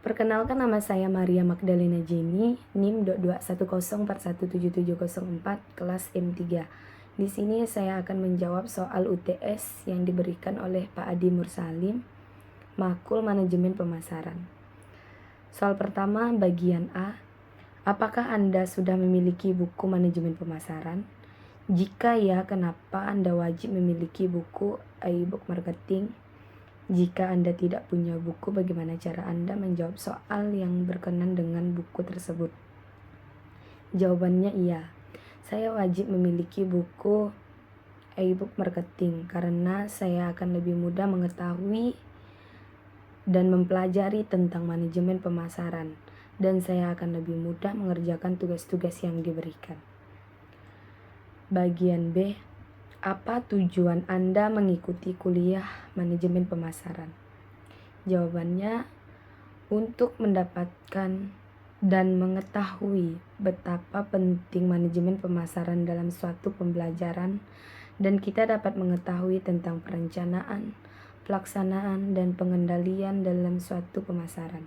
Perkenalkan, nama saya Maria Magdalena Jenny, NIM 21041777004, kelas M3. Di sini saya akan menjawab soal UTS yang diberikan oleh Pak Adi Mursalim, Makul Manajemen Pemasaran. Soal pertama, bagian A. Apakah Anda sudah memiliki buku manajemen pemasaran? Jika ya, kenapa Anda wajib memiliki buku e-book marketing? Jika Anda tidak punya buku, bagaimana cara Anda menjawab soal yang berkenan dengan buku tersebut? Jawabannya iya. Saya wajib memiliki buku e-book marketing karena saya akan lebih mudah mengetahui dan mempelajari tentang manajemen pemasaran, dan saya akan lebih mudah mengerjakan tugas-tugas yang diberikan. Bagian B. Apa tujuan Anda mengikuti kuliah manajemen pemasaran? Jawabannya, untuk mendapatkan dan mengetahui betapa penting manajemen pemasaran dalam suatu pembelajaran, dan kita dapat mengetahui tentang perencanaan, pelaksanaan, dan pengendalian dalam suatu pemasaran.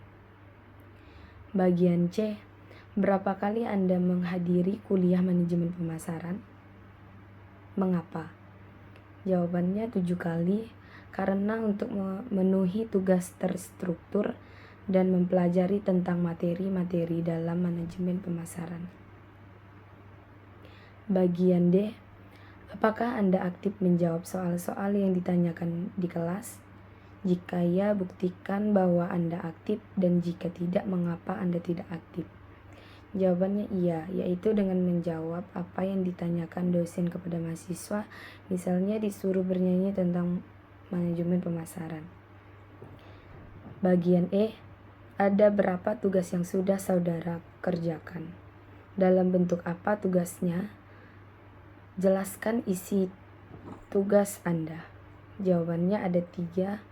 Bagian C. Berapa kali Anda menghadiri kuliah manajemen pemasaran? Mengapa? Jawabannya 7 kali, karena untuk memenuhi tugas terstruktur dan mempelajari tentang materi-materi dalam manajemen pemasaran. Bagian D. Apakah Anda aktif menjawab soal-soal yang ditanyakan di kelas? Jika ya, buktikan bahwa Anda aktif, dan jika tidak, mengapa Anda tidak aktif? Jawabannya iya, yaitu dengan menjawab apa yang ditanyakan dosen kepada mahasiswa, misalnya disuruh bernyanyi tentang manajemen pemasaran. Bagian E. Ada berapa tugas yang sudah saudara kerjakan? Dalam bentuk apa tugasnya? Jelaskan isi tugas Anda. Jawabannya ada 3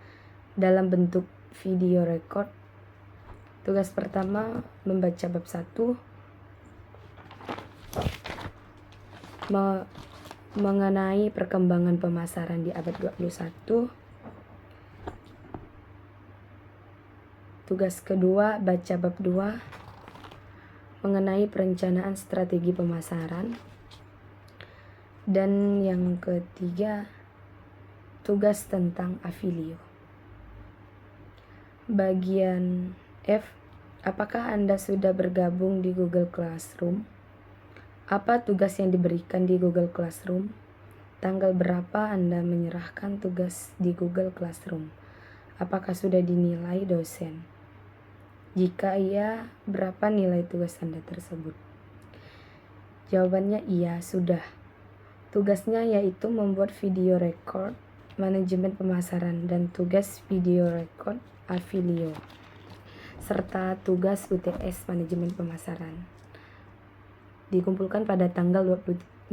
dalam bentuk video record. Tugas pertama, membaca bab 1 mengenai perkembangan pemasaran di abad 21. Tugas kedua, baca bab 2 mengenai perencanaan strategi pemasaran. Dan yang ketiga, tugas tentang Afilio. Bagian F. Apakah Anda sudah bergabung di Google Classroom? Apa tugas yang diberikan di Google Classroom? Tanggal berapa Anda menyerahkan tugas di Google Classroom? Apakah sudah dinilai dosen? Jika iya, berapa nilai tugas Anda tersebut? Jawabannya iya, sudah. Tugasnya yaitu membuat video record manajemen pemasaran dan tugas video record Afilio, serta tugas UTS manajemen pemasaran. Dikumpulkan pada tanggal 23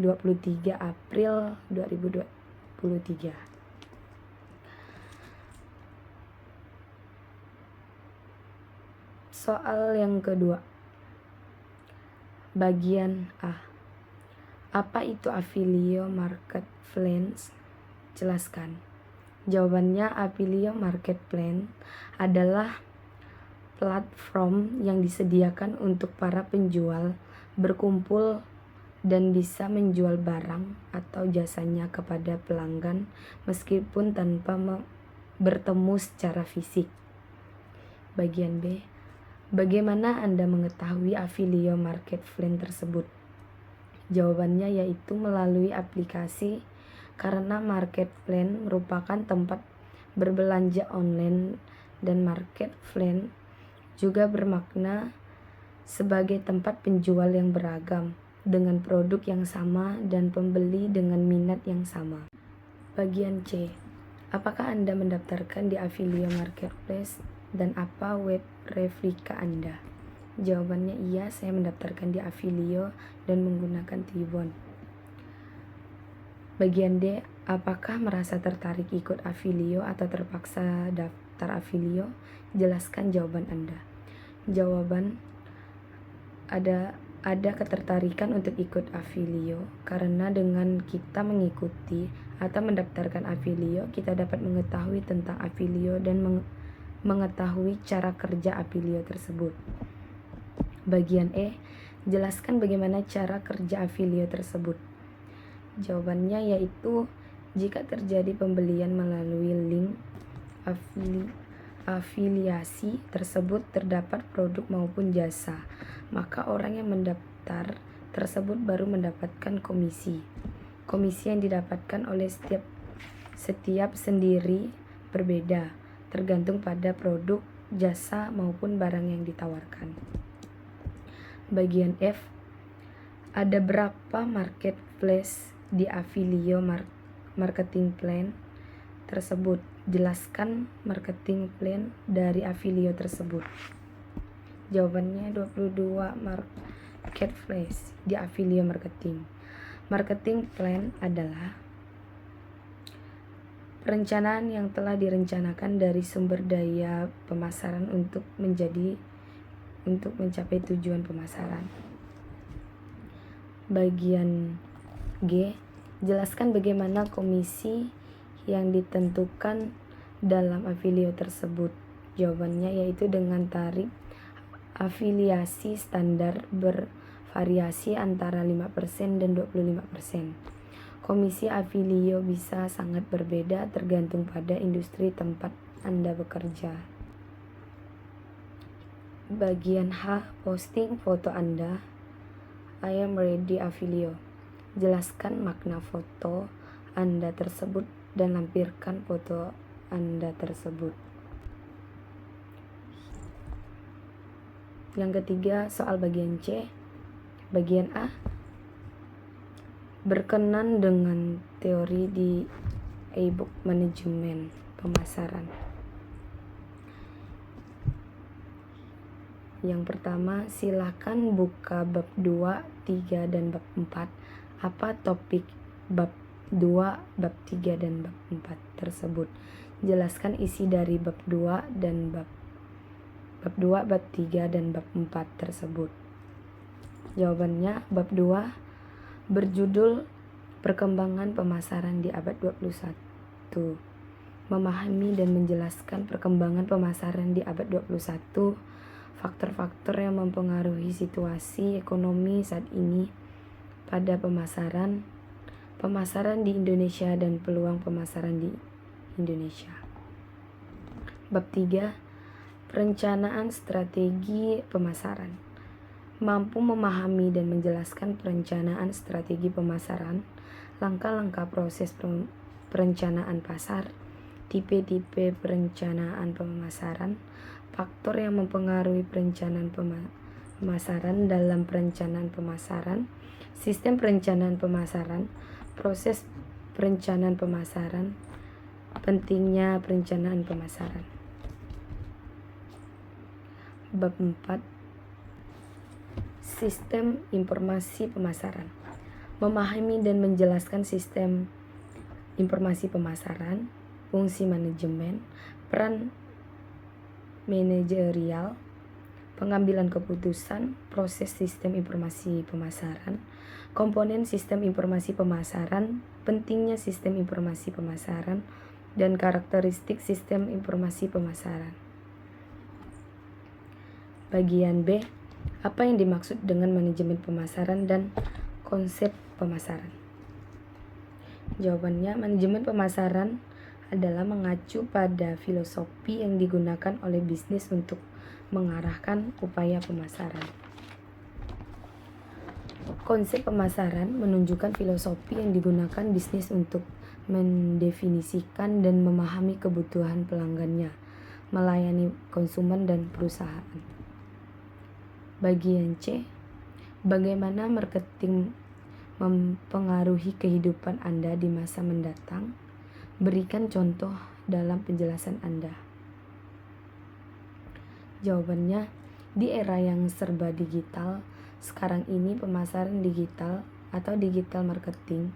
April 2023. Soal yang kedua, bagian A. Apa itu Afilio Marketplace? Jelaskan. Jawabannya, Afilio Marketplace adalah platform yang disediakan untuk para penjual berkumpul dan bisa menjual barang atau jasanya kepada pelanggan meskipun tanpa bertemu secara fisik. Bagian B. Bagaimana Anda mengetahui Afilio Marketplace tersebut? Jawabannya yaitu melalui aplikasi, karena marketplace merupakan tempat berbelanja online, dan marketplace juga bermakna sebagai tempat penjual yang beragam dengan produk yang sama dan pembeli dengan minat yang sama. Bagian C. Apakah Anda mendaftarkan di Afilio Marketplace, dan apa web replika Anda? Jawabannya iya, saya mendaftarkan di Afilio dan menggunakan Tibon. Bagian D. Apakah merasa tertarik ikut Afilio atau terpaksa daftar Afilio? Jelaskan jawaban Anda. Jawaban, ada ketertarikan untuk ikut Afilio karena dengan kita mengikuti atau mendaftarkan Afilio, kita dapat mengetahui tentang Afilio dan mengetahui cara kerja Affilio tersebut. Bagian E, jelaskan bagaimana cara kerja Affilio tersebut. Jawabannya yaitu jika terjadi pembelian melalui link afiliasi tersebut terdapat produk maupun jasa, maka orang yang mendaftar tersebut baru mendapatkan komisi. Komisi yang didapatkan oleh setiap sendiri berbeda, tergantung pada produk, jasa maupun barang yang ditawarkan. Bagian F, ada berapa marketplace di Affilio marketing plan tersebut? Jelaskan marketing plan dari Affilio tersebut. Jawabannya 22 marketplace di Affilio marketing. Marketing plan adalah perencanaan yang telah direncanakan dari sumber daya pemasaran untuk mencapai tujuan pemasaran. Bagian G, jelaskan bagaimana komisi yang ditentukan dalam Affilio tersebut. Jawabannya yaitu dengan tarif afiliasi standar bervariasi antara 5% dan 25%. Komisi Affilio bisa sangat berbeda tergantung pada industri tempat Anda bekerja. Bagian H, posting foto Anda. I am ready Affilio. Jelaskan makna foto Anda tersebut dan lampirkan foto Anda tersebut. Yang ketiga, soal bagian C. Bagian A, berkenan dengan teori di e-book manajemen pemasaran. Yang pertama, silakan buka bab 2, 3, dan bab 4. Apa topik bab 2, bab 3, dan bab 4 tersebut? Jelaskan isi dari bab 2 dan bab 2, bab 3, dan bab 4 tersebut. Jawabannya, bab 2 berjudul Perkembangan Pemasaran di Abad 21. Memahami dan menjelaskan perkembangan pemasaran di abad 21, faktor-faktor yang mempengaruhi situasi ekonomi saat ini pada pemasaran di Indonesia dan peluang pemasaran di Indonesia. Bab 3, perencanaan strategi pemasaran. Mampu memahami dan menjelaskan perencanaan strategi pemasaran, langkah-langkah proses perencanaan pasar, tipe-tipe perencanaan pemasaran, faktor yang mempengaruhi perencanaan pemasaran dalam perencanaan pemasaran, sistem perencanaan pemasaran, proses perencanaan pemasaran, pentingnya perencanaan pemasaran. Bab 4, sistem informasi pemasaran. Memahami dan menjelaskan sistem informasi pemasaran, fungsi manajemen, peran manajerial, pengambilan keputusan, proses sistem informasi pemasaran, komponen sistem informasi pemasaran, pentingnya sistem informasi pemasaran, dan karakteristik sistem informasi pemasaran. Bagian B, apa yang dimaksud dengan manajemen pemasaran dan konsep pemasaran? Jawabannya, manajemen pemasaran adalah mengacu pada filosofi yang digunakan oleh bisnis untuk mengarahkan upaya pemasaran. Konsep pemasaran menunjukkan filosofi yang digunakan bisnis untuk mendefinisikan dan memahami kebutuhan pelanggannya, melayani konsumen dan perusahaan. Bagian C, bagaimana marketing mempengaruhi kehidupan Anda di masa mendatang? Berikan contoh dalam penjelasan Anda. Jawabannya, di era yang serba digital, sekarang ini pemasaran digital atau digital marketing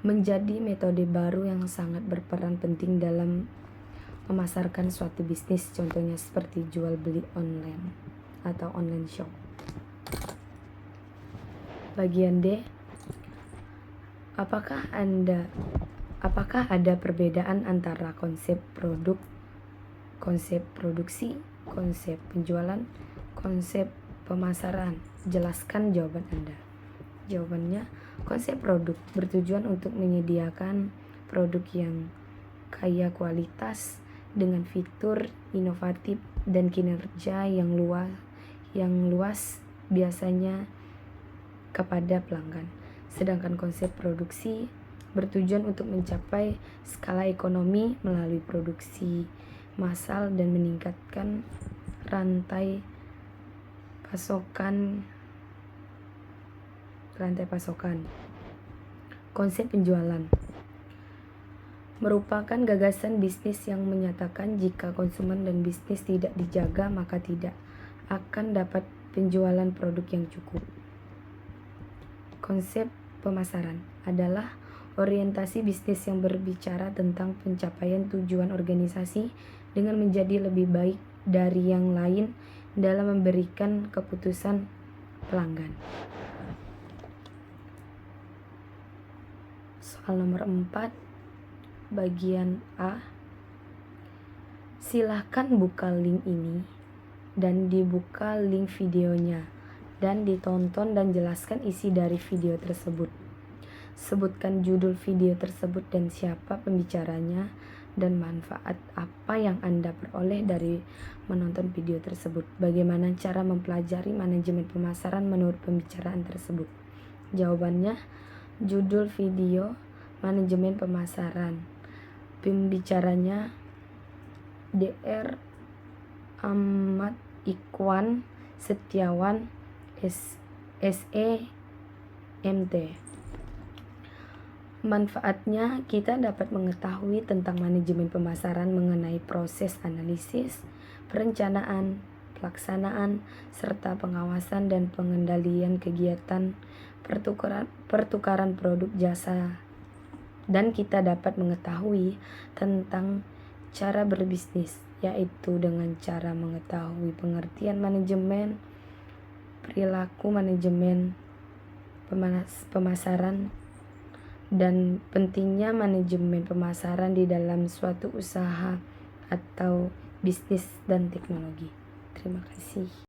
menjadi metode baru yang sangat berperan penting dalam memasarkan suatu bisnis, contohnya seperti jual beli online atau online shop. Bagian D, apakah ada perbedaan antara konsep produk, Konsep produksi, konsep penjualan, konsep pemasaran. Jelaskan jawaban Anda. Jawabannya, konsep produk bertujuan untuk menyediakan produk yang kaya kualitas dengan fitur inovatif dan kinerja yang luas biasanya kepada pelanggan. Sedangkan konsep produksi bertujuan untuk mencapai skala ekonomi melalui produksi massal dan meningkatkan rantai pasokan. Konsep penjualan merupakan gagasan bisnis yang menyatakan jika konsumen dan bisnis tidak dijaga, maka tidak akan dapat penjualan produk yang cukup. Konsep pemasaran adalah orientasi bisnis yang berbicara tentang pencapaian tujuan organisasi dengan menjadi lebih baik dari yang lain dalam memberikan keputusan pelanggan. Soal nomor 4, bagian A. Silahkan buka link ini dan dibuka link videonya dan ditonton dan jelaskan isi dari video tersebut. Sebutkan judul video tersebut dan siapa pembicaranya dan manfaat apa yang Anda peroleh dari menonton video tersebut. Bagaimana cara mempelajari manajemen pemasaran menurut pembicaraan tersebut? Jawabannya, judul video manajemen pemasaran. Pembicaranya Dr. Ahmad Ikhwan Setiawan, SEMT. Manfaatnya, kita dapat mengetahui tentang manajemen pemasaran mengenai proses analisis, perencanaan, pelaksanaan, serta pengawasan dan pengendalian kegiatan pertukaran produk jasa. Dan kita dapat mengetahui tentang cara berbisnis, yaitu dengan cara mengetahui pengertian manajemen, perilaku manajemen pemasaran, dan pentingnya manajemen pemasaran di dalam suatu usaha atau bisnis dan teknologi. Terima kasih.